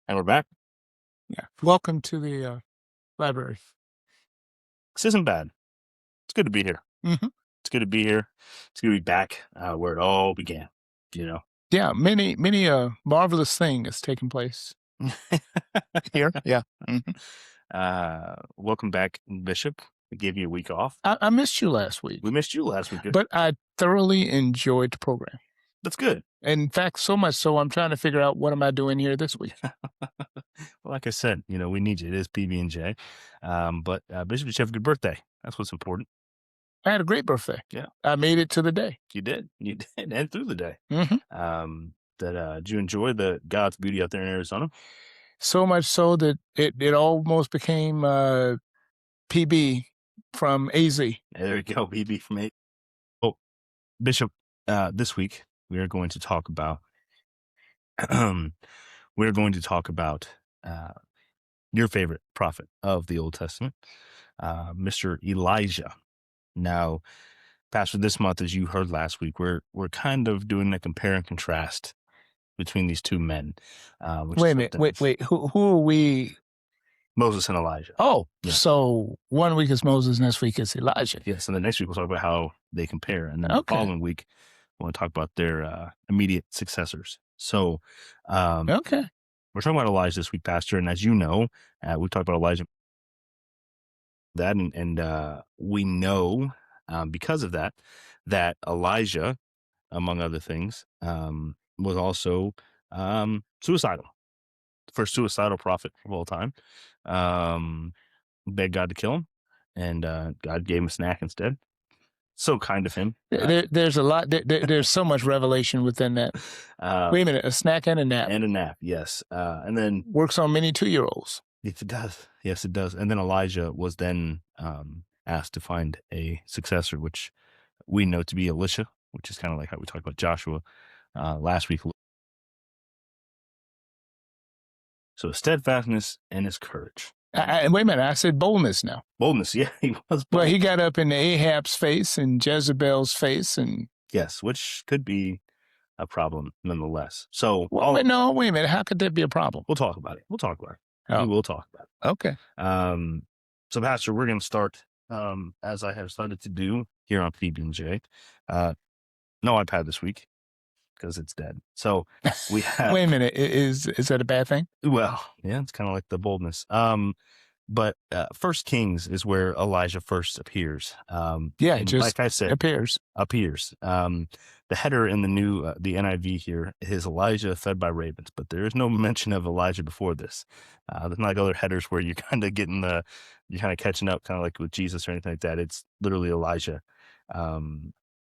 And we're back. Yeah. Welcome to the library. This isn't bad. It's good to be here. Mhm. It's good to be here. It's good to be back where it all began, Yeah, many marvelous thing has taken place here. Yeah. Welcome back, Bishop. We gave you a week off. I missed you last week, We missed you last week. but I thoroughly enjoyed the program. That's good. In fact, so much so I'm trying to figure out what am I doing here this week. Well, like I said, we need you. It is PB&J. But Bishop, did you have a good birthday? That's what's important. I had a great birthday. Yeah. I made it to the day. You did. You did. And through the day. Mhm. Did you enjoy the God's beauty out there in Arizona? So much so that it almost became PB from AZ. There you go, PB from AZ. Oh, Bishop, this week we are going to talk about your favorite prophet of the Old Testament, Mr. Elijah. Now, Pastor, this month, as you heard last week, we're kind of doing a compare and contrast between these two men. Wait a minute. Wait. Who are we? Moses and Elijah. Oh, yeah. So 1 week is Moses, next week is Elijah. Yes, and the next week we'll talk about how they compare, and then the following week we'll talk about their immediate successors. So, we're talking about Elijah this week, Pastor, and as you know, we talked about Elijah. And we know because of that Elijah, among other things, was also suicidal. The first suicidal prophet of all time. Begged God to kill him, and God gave him a snack instead. So kind of him. There's a lot. There's so much revelation within that. Wait a minute, a snack and a nap. And a nap, yes. And then works on many 2-year-olds. Yes, it does. Yes, it does. And then Elijah was then asked to find a successor, which we know to be Elisha, which is kind of like how we talked about Joshua last week. So steadfastness and his courage. Wait a minute, I said boldness now. Boldness, yeah, he was bold. Well, he got up in Ahab's face and Jezebel's face, and yes, which could be a problem nonetheless. So, wait a minute, how could that be a problem? We'll talk about it. We will talk about it. Okay. So, Pastor, we're going to start as I have started to do here on PB&J. No iPad this week because it's dead. So we have. Wait a minute, is that a bad thing? Well, yeah, it's kind of like the boldness. But First Kings is where Elijah first appears. Just like I said, appears. The header in the new the NIV here is Elijah fed by ravens, but there is no mention of Elijah before this. There's not like other headers where you're kind of you're kind of catching up, kind of like with Jesus or anything like that. It's literally Elijah, so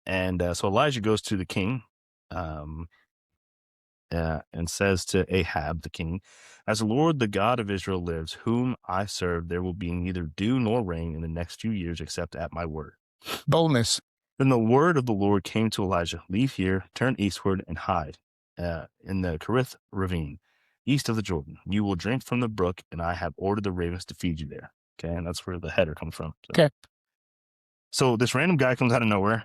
Elijah goes to the king. And says to Ahab, the king, "As the Lord, the God of Israel lives, whom I serve, there will be neither dew nor rain in the next few years except at my word." Boldness. Then the word of the Lord came to Elijah, "Leave here, turn eastward, and hide in the Kerith ravine, east of the Jordan. You will drink from the brook, and I have ordered the ravens to feed you there." Okay, and that's where the header comes from. Okay. So this random guy comes out of nowhere.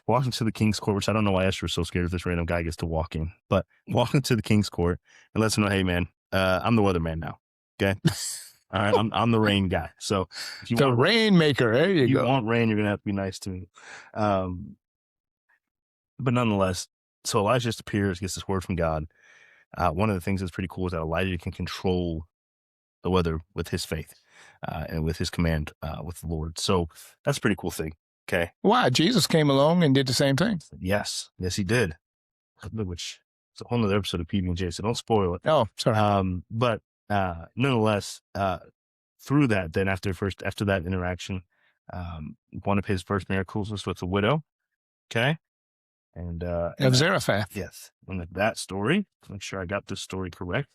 Walking to the king's court, which I don't know why Esther was so scared if this random guy gets to walk in, but walking to the king's court and lets him know, "Hey man, I'm the weatherman now. Okay. All right. I'm the rain guy. So if you want rainmaker, there you go. Want rain, you're going to have to be nice to me." But nonetheless, so Elijah just appears, gets this word from God. One of the things that's pretty cool is that Elijah can control the weather with his faith and with his command with the Lord. So that's a pretty cool thing. Okay. Why? Jesus came along and did the same thing. Yes, he did. Which is a whole nother episode of PB&J, so don't spoil it. Oh, sorry. But nonetheless, through that, then after that interaction, one of his first miracles was with a widow. Okay. And of Zarephath. Yes. And that story, make sure I got this story correct.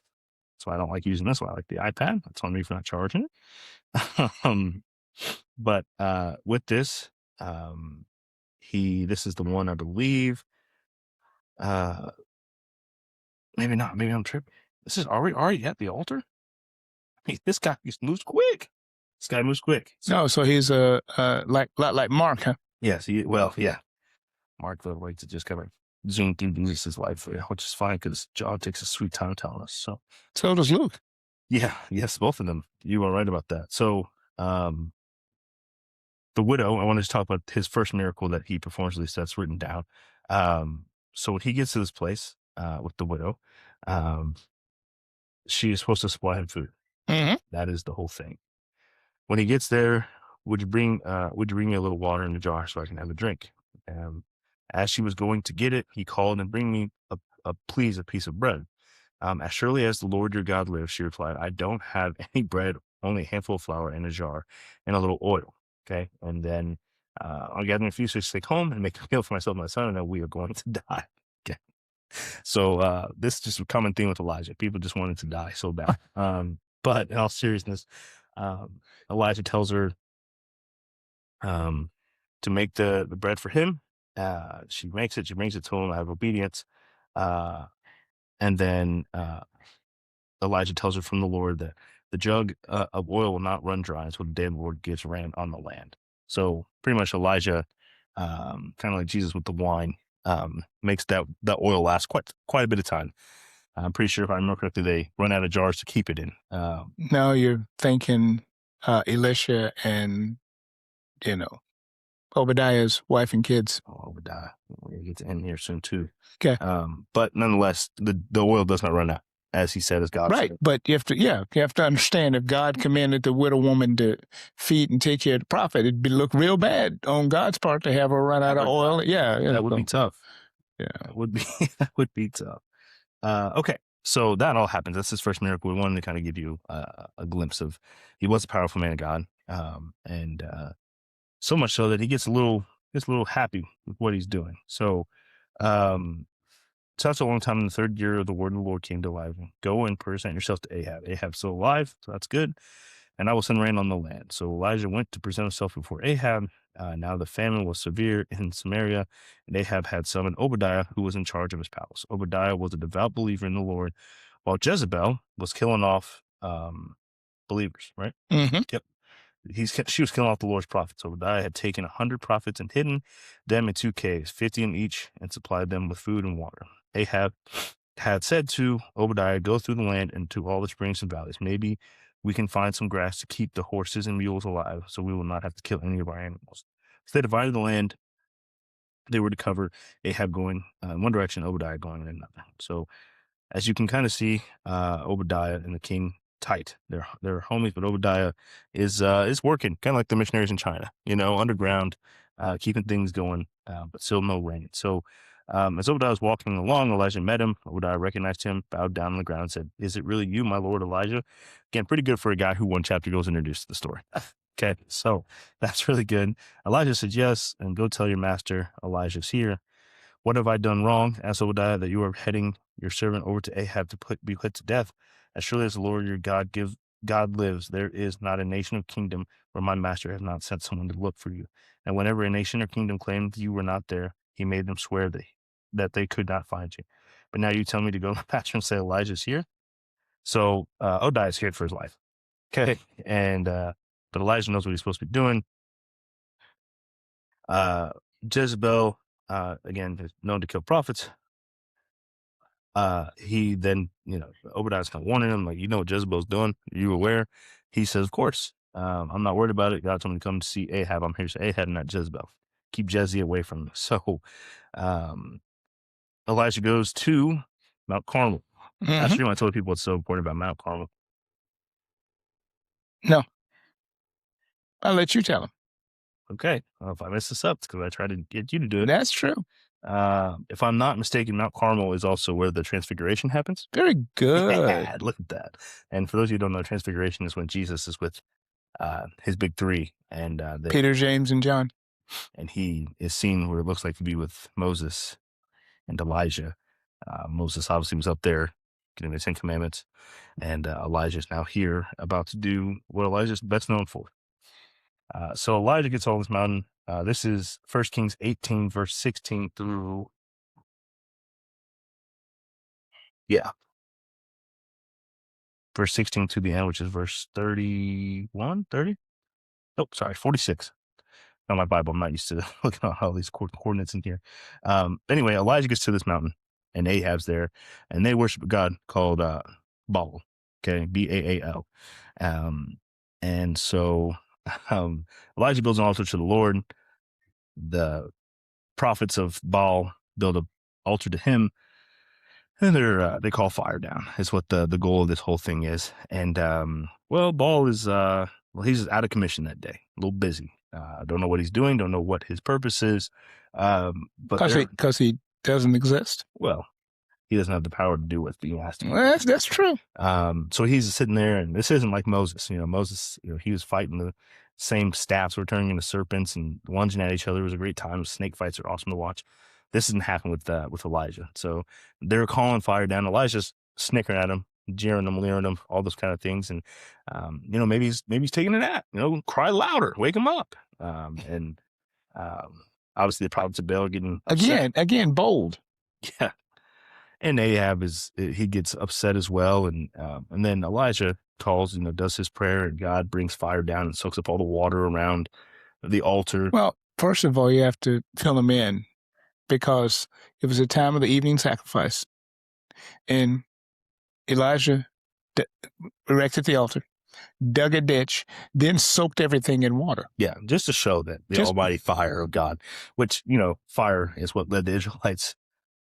That's why I don't like using this one. I like the iPad. That's on me for not charging it. But with this, this is the one, I believe. Maybe not. Maybe I'm tripping. Are we already at the altar? Hey, this guy moves quick. This guy moves quick. So he's like Mark, huh? Yes. Yeah. Mark the waits to just come in. zoom through Jesus' life, yeah, which is fine because John takes a sweet time telling us. So So does Luke. yeah, yes, both of them. You are right about that. So um, the widow, I wanted to talk about his first miracle that he performs. At least that's written down. So when he gets to this place with the widow, um, she is supposed to supply him food. Hmm. That is the whole thing. When he gets there, would you bring me a little water in a jar so I can have a drink? Um, as she was going to get it, he called and bring me a piece of bread. As surely as the Lord your God lives, she replied, I don't have any bread, only a handful of flour in a jar and a little oil. Okay. And then I'll gather a few fish, take home and make a meal for myself and my son, and then we are going to die. Okay. So this is just a common theme with Elijah. People just wanted to die so bad. But in all seriousness, um, Elijah tells her um, to make the bread for him. She makes it, she brings it to him out of obedience. Uh, and then Elijah tells her from the Lord that the jug of oil will not run dry until the day the Lord gives rain on the land. So pretty much Elijah, kind of like Jesus with the wine, makes that oil last quite a bit of time. I'm pretty sure if I remember correctly, they run out of jars to keep it in. Now you're thinking Elisha and, you know, Obadiah's wife and kids. Obadiah, we'll get to end here soon too. Okay. But nonetheless, the oil does not run out, as he said, as God Right. said. But you have to understand if God commanded the widow woman to feed and take care of the prophet, it'd look real bad on God's part to have her run out of oil. Yeah. Yeah. That would be So, tough. yeah. That would be that would be tough. Okay, so that all happens. That's his first miracle. We wanted to kind of give you a glimpse of he was a powerful man of God, and so much so that he gets a little happy with what he's doing. So, um, so after a long time in the third year of the word of the Lord came to Elijah. Go and present yourself to Ahab. Ahab's still alive, so that's good. And I will send rain on the land. So Elijah went to present himself before Ahab. Now the famine was severe in Samaria, and Ahab had summoned Obadiah, who was in charge of his palace. Obadiah was a devout believer in the Lord, while Jezebel was killing off believers, right? Hmm. Yep. She was killing off the Lord's prophets. Obadiah had taken 100 prophets and hidden them in two caves, 50 in each, and supplied them with food and water. Ahab had said to Obadiah, go through the land and to all the springs and valleys. Maybe we can find some grass to keep the horses and mules alive, so we will not have to kill any of our animals. So they divided the land. They were to cover Ahab going in one direction, Obadiah going in another. So as you can kind of see, Obadiah and the king tight. They're homies, but Obadiah is working, kind of like the missionaries in China, underground, keeping things going, but still no rain. So as Obadiah was walking along, Elijah met him. Obadiah recognized him, bowed down on the ground, and said, "Is it really you, my lord Elijah?" Again, pretty good for a guy who one chapter goes introduced to the story. Okay, so that's really good. Elijah said, "Yes, and go tell your master Elijah's here." What have I done wrong? Asked Obadiah, that you are heading your servant over to Ahab to be put to death. As surely as the Lord your God lives, there is not a nation or kingdom where my master has not sent someone to look for you. And whenever a nation or kingdom claimed you were not there, he made them swear that they could not find you. But now you tell me to go to my master and say Elijah's here. So Obadiah is scared for his life. Okay, and but Elijah knows what he's supposed to be doing. Uh, Jezebel, again, is known to kill prophets. He then, Obadiah's kind of warning him, like, what Jezebel's doing? Are you aware? He says, of course. I'm not worried about it. God told me to come to see Ahab. I'm here to see Ahab, not Jezebel. Keep Jezzy away from me. So um, Elijah goes to Mount Carmel. Hmm. Actually, you want to tell people what's so important about Mount Carmel? No, I'll let you tell them. Okay. Well, if I mess this up, it's because I tried to get you to do it. That's true. If I'm not mistaken, Mount Carmel is also where the Transfiguration happens. Very good. Yeah, look at that. And for those of you who don't know, Transfiguration is when Jesus is with his big three, and Peter, James, and John. he is seen where it looks like to be with Moses and Elijah. Moses obviously was up there getting the Ten Commandments, and Elijah is now here about to do what Elijah is best known for. So Elijah gets on this mountain. This is 1 Kings 18, verse 16 through, yeah, verse 16 to the end, which is verse 31, 30. Oh, sorry, 46. on my Bible. I'm not used to looking at all these coordinates in here. Anyway, Elijah gets to this mountain, and Ahab's there, and they worship a god called Baal. Okay, Baal. Um, and so um, Elijah builds an altar to the Lord. The prophets of Baal build an altar to him, and they call fire down. Is what the goal of this whole thing is. And well, Baal is he's out of commission that day, a little busy. Don't know what he's doing. Don't know what his purpose is. But because he doesn't exist. Well, he doesn't have the power to do what's being asked. Well, that's true. So he's sitting there, and this isn't like Moses. Moses, he was fighting the same staffs were turning into serpents and lunging at each other. It was a great time. Snake fights are awesome to watch. This didn't happen with Elijah. So they're calling fire down. Elijah's snickering at him, jeering him, leering him, all those kind of things. And maybe he's taking a nap. Cry louder, wake him up. And obviously the prophets of Baal are getting upset. Again, bold. Yeah. And Ahab he gets upset as well, and then Elijah calls, does his prayer, and God brings fire down and soaks up all the water around the altar. Well, first of all, you have to fill him in, because it was a time of the evening sacrifice, and Elijah erected the altar, dug a ditch, then soaked everything in water. Yeah, just to show that the almighty fire of God, which fire is what led the Israelites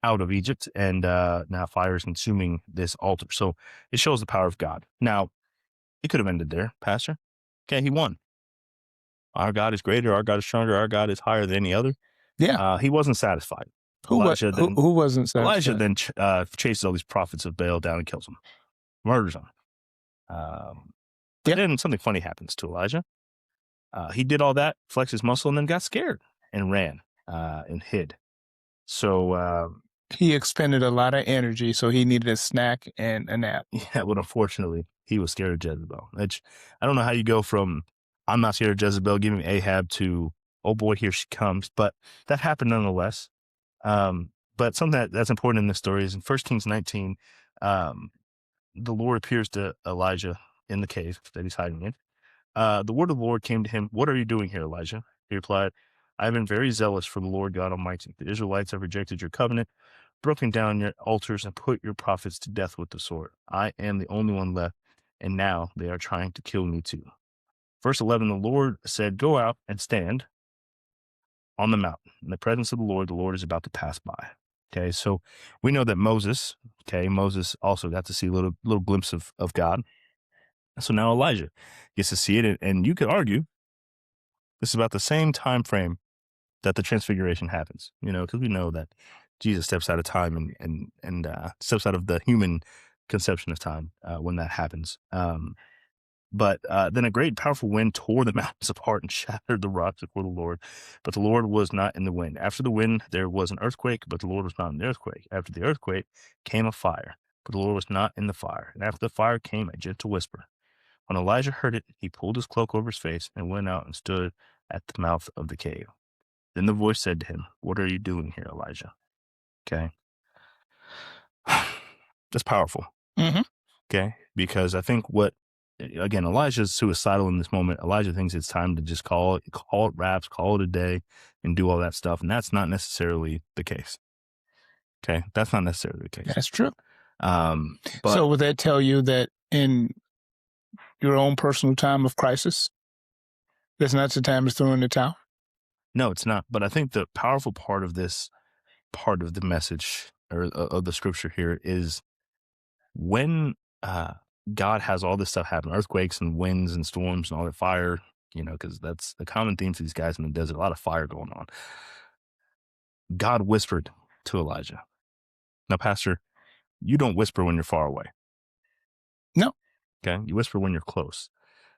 out of Egypt, and now fire is consuming this altar. So it shows the power of God. Now, it could have ended there, Pastor. Okay, he won. Our God is greater. Our God is stronger. Our God is higher than any other. Yeah. He wasn't satisfied. Who wasn't satisfied? Elijah then chases all these prophets of Baal down and kills them, murders them. Then something funny happens to Elijah. He did all that, flexed his muscle, and then got scared and ran and hid. So he expended a lot of energy, so he needed a snack and a nap. Yeah, but unfortunately, he was scared of Jezebel. Which, I don't know how you go from I'm not scared of Jezebel, giving Ahab, to oh boy, here she comes. But that happened nonetheless. But something that's important in this story is in 1 Kings 19, the Lord appears to Elijah in the cave that he's hiding in. The word of the Lord came to him. "What are you doing here, Elijah?" He replied, "I have been very zealous for the Lord God Almighty. The Israelites have rejected your covenant, broken down your altars, and put your prophets to death with the sword. I am the only one left, and now they are trying to kill me too." Verse 11, the Lord said, "Go out and stand on the mountain. In the presence of the Lord is about to pass by." Okay, so we know that Moses also got to see a little glimpse of God. So now Elijah gets to see it, and you could argue this is about the same time frame that the transfiguration happens, because we know that Jesus steps out of time and steps out of the human conception of time when that happens. But then a great powerful wind tore the mountains apart and shattered the rocks before the Lord. But the Lord was not in the wind. After the wind, there was an earthquake, but the Lord was not in the earthquake. After the earthquake came a fire, but the Lord was not in the fire. And after the fire came a gentle whisper. When Elijah heard it, he pulled his cloak over his face and went out and stood at the mouth of the cave. Then the voice said to him, "What are you doing here, Elijah?" Okay. That's powerful. Mm-hmm. Okay. Because I think again, Elijah's suicidal in this moment. Elijah thinks it's time to just call it wraps, call it a day, and do all that stuff. And that's not necessarily the case. Okay. That's not necessarily the case. That's true. But, so would that tell you that in your own personal time of crisis, that's not the time to throw in the towel? No, it's not. But I think the powerful part of this, part of the message or of the scripture here is when God has all this stuff happen, earthquakes and winds and storms and all that fire, because that's the common theme for these guys in the desert, a lot of fire going on. God whispered to Elijah. Now, Pastor, you don't whisper when you're far away. No. Okay. You whisper when you're close.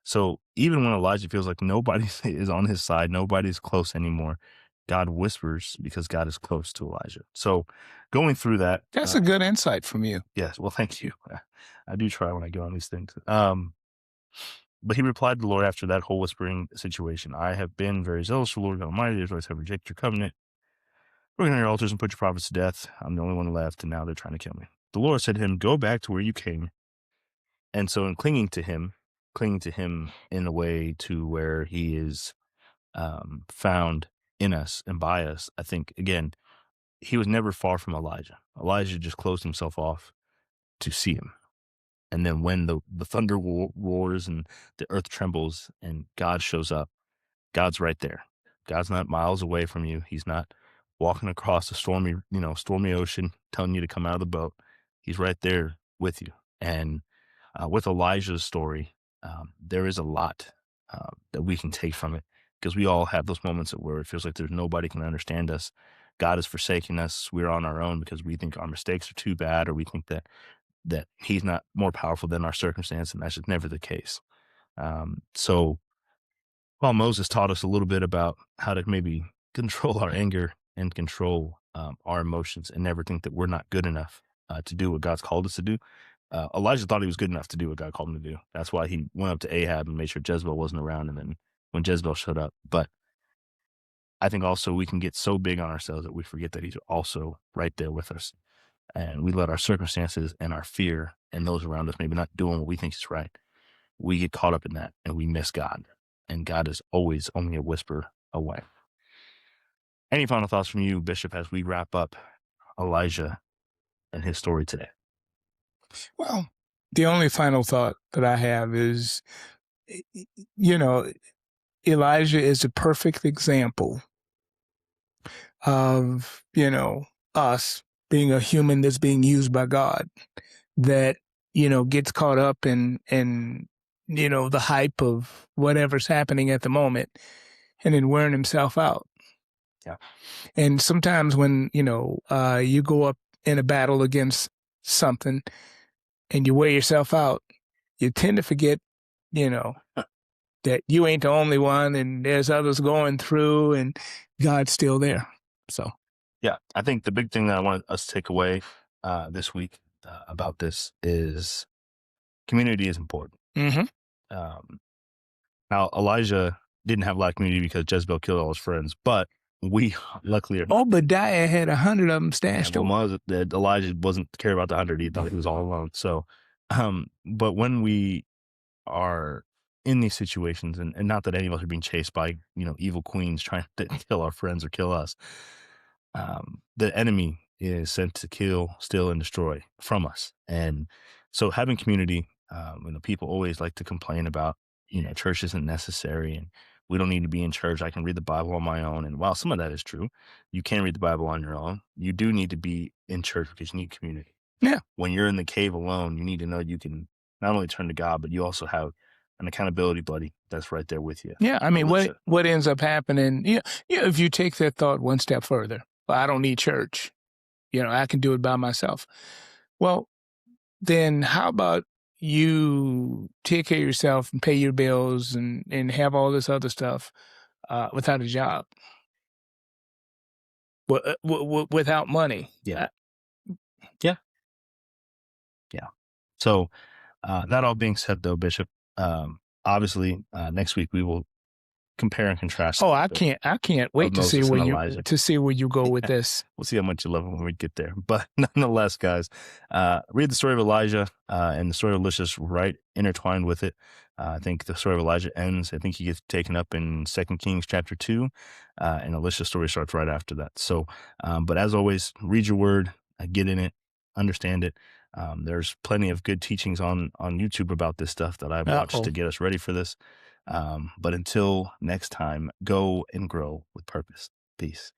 So even when Elijah feels like nobody is on his side, nobody's close anymore, God whispers because God is close to Elijah. So going through that. That's a good insight from you. Yes. Well, thank you. I do try when I go on these things. But he replied to the Lord after that whole whispering situation, "I have been very zealous for the Lord God Almighty. The Israelites have rejected your covenant, broken down your altars, and put your prophets to death. I'm the only one left, and now they're trying to kill me." The Lord said to him, "Go back to where you came." And so in clinging to him in a way to where he is found in us and by us. I think, again, he was never far from Elijah. Elijah just closed himself off to see him. And then when the thunder roars and the earth trembles and God shows up, God's right there. God's not miles away from you. He's not walking across a stormy ocean telling you to come out of the boat. He's right there with you. And with Elijah's story, there is a lot that we can take from it, because we all have those moments where it feels like there's nobody can understand us. God has forsaken us. We're on our own because we think our mistakes are too bad, or we think that he's not more powerful than our circumstance, and that's just never the case. So while Moses taught us a little bit about how to maybe control our anger and control our emotions and never think that we're not good enough to do what God's called us to do, Elijah thought he was good enough to do what God called him to do. That's why he went up to Ahab and made sure Jezebel wasn't around. And then when Jezebel showed up, but I think also we can get so big on ourselves that we forget that he's also right there with us. And we let our circumstances and our fear and those around us maybe not doing what we think is right. We get caught up in that and we miss God. And God is always only a whisper away. Any final thoughts from you, Bishop, as we wrap up Elijah and his story today? Well, the only final thought that I have is, you know, Elijah is a perfect example of, us being a human that's being used by God, that, gets caught up in the hype of whatever's happening at the moment and then wearing himself out. Yeah. And sometimes when, you go up in a battle against something and you wear yourself out, you tend to forget, that you ain't the only one and there's others going through and God's still there. So, Yeah, I think the big thing that I want us to take away this week about this is community is important. mm-hmm. Um, Now, Elijah didn't have a lot of community because Jezebel killed all his friends, but we luckily are. Obadiah had 100 of them Yeah, stashed well, away. Elijah wasn't care about the 100. He thought he was all alone. So, but when we are in these situations, and not that any of us are being chased by evil queens trying to kill our friends or kill us, the enemy is sent to kill, steal, and destroy from us. And so having community, people always like to complain about, church isn't necessary and we don't need to be in church. I can read the Bible on my own. And while some of that is true, you can read the Bible on your own. You do need to be in church because you need community. Yeah. When you're in the cave alone, you need to know you can not only turn to God, but you also have an accountability buddy that's right there with you. Yeah. I mean, what ends up happening, if you take that thought one step further, well, I don't need church. I can do it by myself. Well, then how about you take care of yourself and pay your bills and have all this other stuff without a job, without money? Yeah. Yeah. Yeah. So that all being said, though, Bishop, obviously next week we will compare and contrast. Oh, I can't wait to see where you go with this. We'll see how much you love it when we get there. But nonetheless, guys, read the story of Elijah and the story of Elisha's right intertwined with it. I think the story of Elijah ends. I think he gets taken up in 2 Kings chapter 2, and Elisha's story starts right after that. So, but as always, read your word, get in it, understand it. There's plenty of good teachings on YouTube about this stuff that I've watched to get us ready for this. But until next time, go and grow with purpose. Peace.